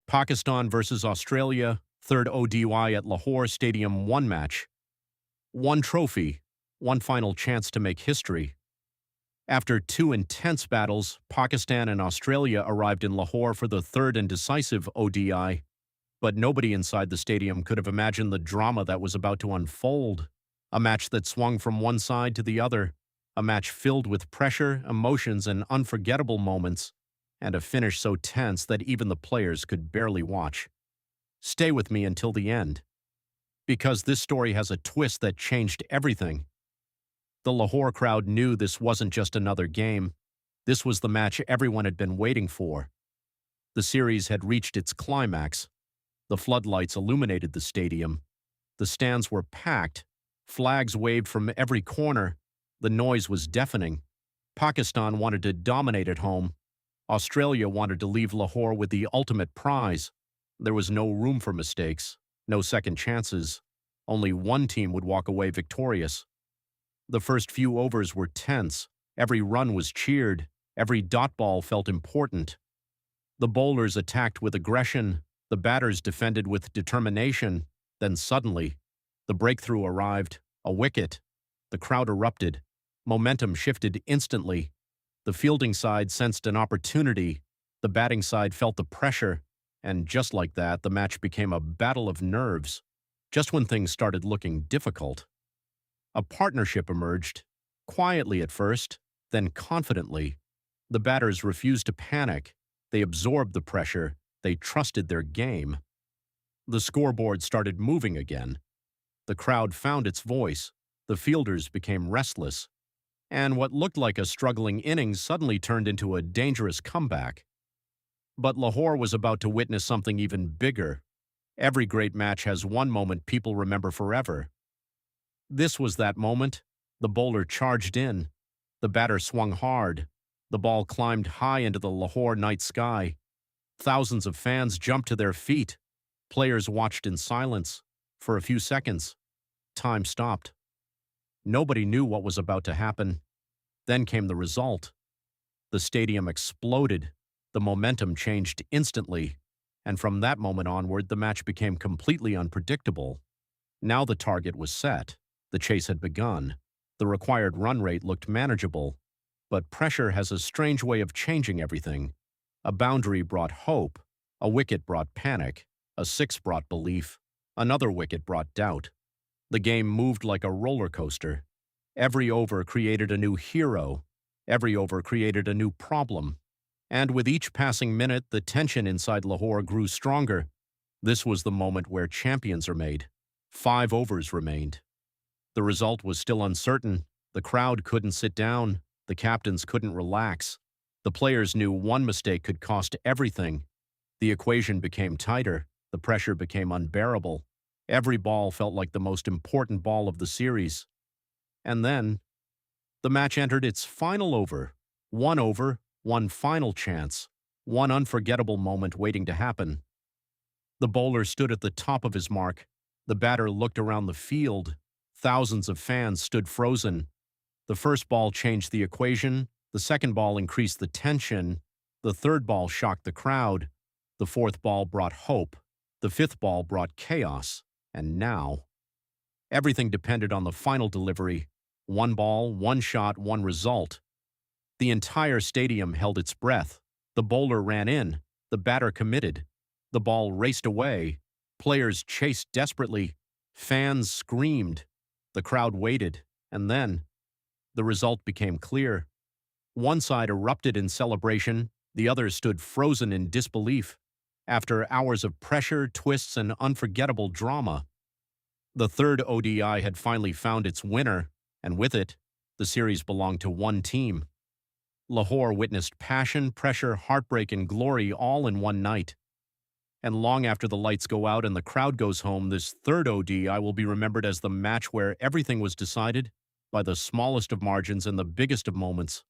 Pakistan versus Australia, third ODI at Lahore Stadium, one match, one trophy, one final chance to make history. After two intense battles, Pakistan and Australia arrived in Lahore for the third and decisive ODI, but nobody inside the stadium could have imagined the drama that was about to unfold. A match that swung from one side to the other, a match filled with pressure, emotions, and unforgettable moments, and a finish so tense that even the players could barely watch. Stay with me until the end, because this story has a twist that changed everything. The Lahore crowd knew this wasn't just another game. This was the match everyone had been waiting for. The series had reached its climax. The floodlights illuminated the stadium. The stands were packed. Flags waved from every corner. The noise was deafening. Pakistan wanted to dominate at home. Australia wanted to leave Lahore with the ultimate prize. There was no room for mistakes, no second chances. Only one team would walk away victorious. The first few overs were tense. Every run was cheered. Every dot ball felt important. The bowlers attacked with aggression. The batters defended with determination. Then suddenly, the breakthrough arrived. A wicket. The crowd erupted. Momentum shifted instantly. The fielding side sensed an opportunity. The batting side felt the pressure. And just like that, the match became a battle of nerves. Just when things started looking difficult, a partnership emerged, quietly at first, then confidently. The batters refused to panic. They absorbed the pressure. They trusted their game. The scoreboard started moving again. The crowd found its voice. The fielders became restless. And what looked like a struggling innings suddenly turned into a dangerous comeback. But Lahore was about to witness something even bigger. Every great match has one moment people remember forever. This was that moment. The bowler charged in. The batter swung hard. The ball climbed high into the Lahore night sky. Thousands of fans jumped to their feet. Players watched in silence. For a few seconds, time stopped. Nobody knew what was about to happen. Then came the result. The stadium exploded. The momentum changed instantly. And from that moment onward, the match became completely unpredictable. Now the target was set. The chase had begun. The required run rate looked manageable. But pressure has a strange way of changing everything. A boundary brought hope. A wicket brought panic. A six brought belief. Another wicket brought doubt. The game moved like a roller coaster. Every over created a new hero. Every over created a new problem. And with each passing minute, the tension inside Lahore grew stronger. This was the moment where champions are made. 5 overs remained. The result was still uncertain. The crowd couldn't sit down. The captains couldn't relax. The players knew one mistake could cost everything. The equation became tighter. The pressure became unbearable. Every ball felt like the most important ball of the series. And then, the match entered its final over. One over, one final chance. One unforgettable moment waiting to happen. The bowler stood at the top of his mark. The batter looked around the field. Thousands of fans stood frozen. The first ball changed the equation. The second ball increased the tension. The third ball shocked the crowd. The fourth ball brought hope. The fifth ball brought chaos. And now, everything depended on the final delivery. One ball, one shot, one result. The entire stadium held its breath. The bowler ran in. The batter committed. The ball raced away. Players chased desperately. Fans screamed. The crowd waited. And then, the result became clear. One side erupted in celebration. The other stood frozen in disbelief. After hours of pressure, twists, and unforgettable drama, the third ODI had finally found its winner, and with it, the series belonged to one team. Lahore witnessed passion, pressure, heartbreak, and glory all in one night. And long after the lights go out and the crowd goes home, this third ODI will be remembered as the match where everything was decided by the smallest of margins and the biggest of moments.